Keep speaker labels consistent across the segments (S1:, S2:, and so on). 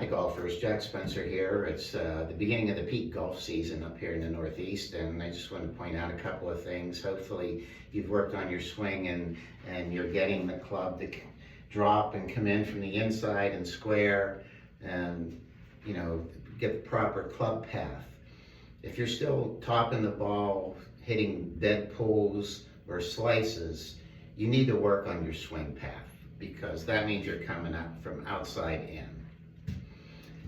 S1: Hi golfers, Jack Spencer here. It's the beginning of the peak golf season up here in the Northeast, and I just want to point out a couple of things. Hopefully you've worked on your swing and you're getting the club to drop and come in from the inside and square and, you know, get the proper club path. If you're still topping the ball, hitting dead pulls or slices, you need to work on your swing path, because that means you're coming up from outside in.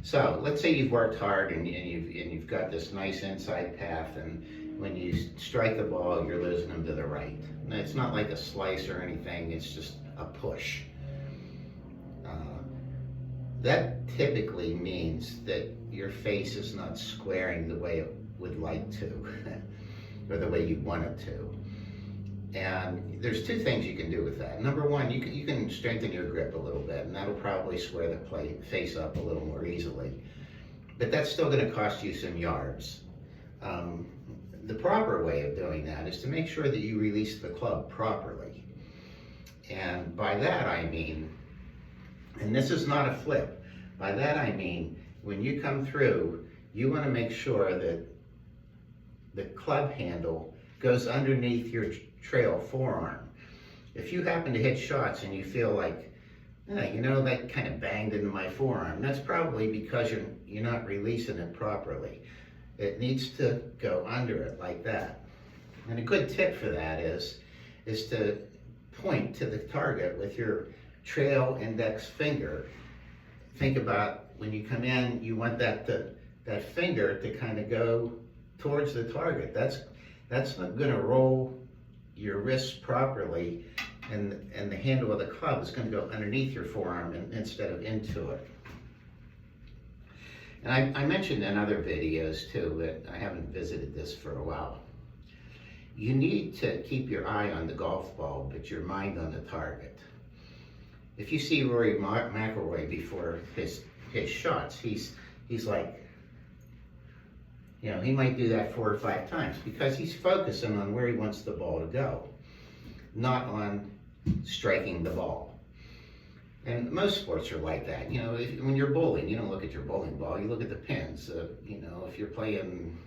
S1: So let's say you've worked hard and you've got this nice inside path, and when you strike the ball, you're losing them to the right. And it's not like a slice or anything, it's just a push. That typically means that your face is not squaring the way it would like to, or the way you want it to. And there's two things you can do with that. Number one, you can strengthen your grip a little bit, and that'll probably square the face up a little more easily. But that's still going to cost you some yards. The proper way of doing that is to make sure that you release the club properly. And by that I mean, and this is not a flip, by that I mean, when you come through, you want to make sure that the club handle goes underneath your trail forearm. If you happen to hit shots and you feel like, you know, that kind of banged into my forearm, that's probably because you're not releasing it properly. It needs to go under it like that. And a good tip for that is to point to the target with your trail index finger. Think about when you come in, you want that finger to kind of go towards the target. That's not going to roll your wrist properly, and the handle of the club is going to go underneath your forearm instead of into it. And I mentioned in other videos too, but I haven't visited this for a while. You need to keep your eye on the golf ball, but your mind on the target. If you see Rory McIlroy before his shots, he's like, you know, he might do that 4 or 5 times because he's focusing on where he wants the ball to go, not on striking the ball. And most sports are like that. You know, when you're bowling, you don't look at your bowling ball, you look at the pins. You know, if you're playing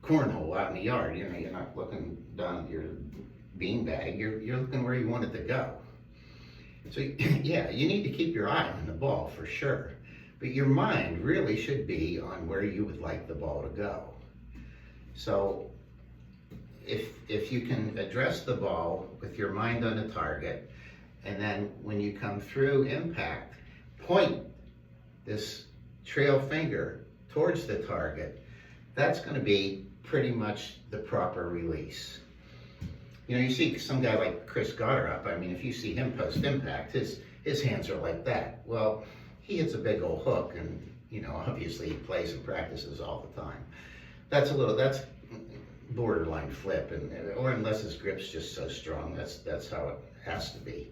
S1: cornhole out in the yard, you know, you're not looking down at your beanbag, you're looking where you want it to go. So yeah, you need to keep your eye on the ball for sure. But your mind really should be on where you would like the ball to go. So if you can address the ball with your mind on the target, and then when you come through impact, point this trail finger towards the target, that's going to be pretty much the proper release. You know, you see some guy like Chris Gotterup, I mean, if you see him post impact, his hands are like that. Well, he hits a big old hook, and, you know, obviously he plays and practices all the time. That's borderline flip, or unless his grip's just so strong, that's how it has to be.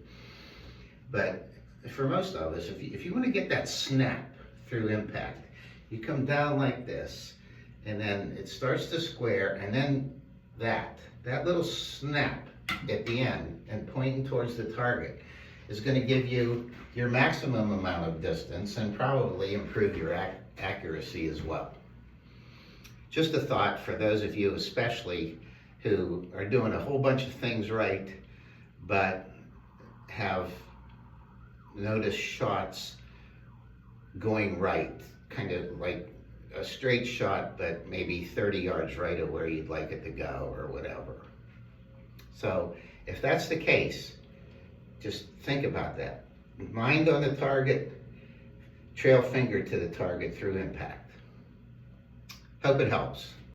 S1: But for most of us, if you want to get that snap through impact, you come down like this, and then it starts to square, and then that little snap at the end and pointing towards the target is going to give you your maximum amount of distance and probably improve your accuracy as well. Just a thought for those of you especially who are doing a whole bunch of things right, but have noticed shots going right, kind of like a straight shot, but maybe 30 yards right of where you'd like it to go or whatever. So if that's the case, just think about that. Mind on the target, trail finger to the target through impact. Hope it helps.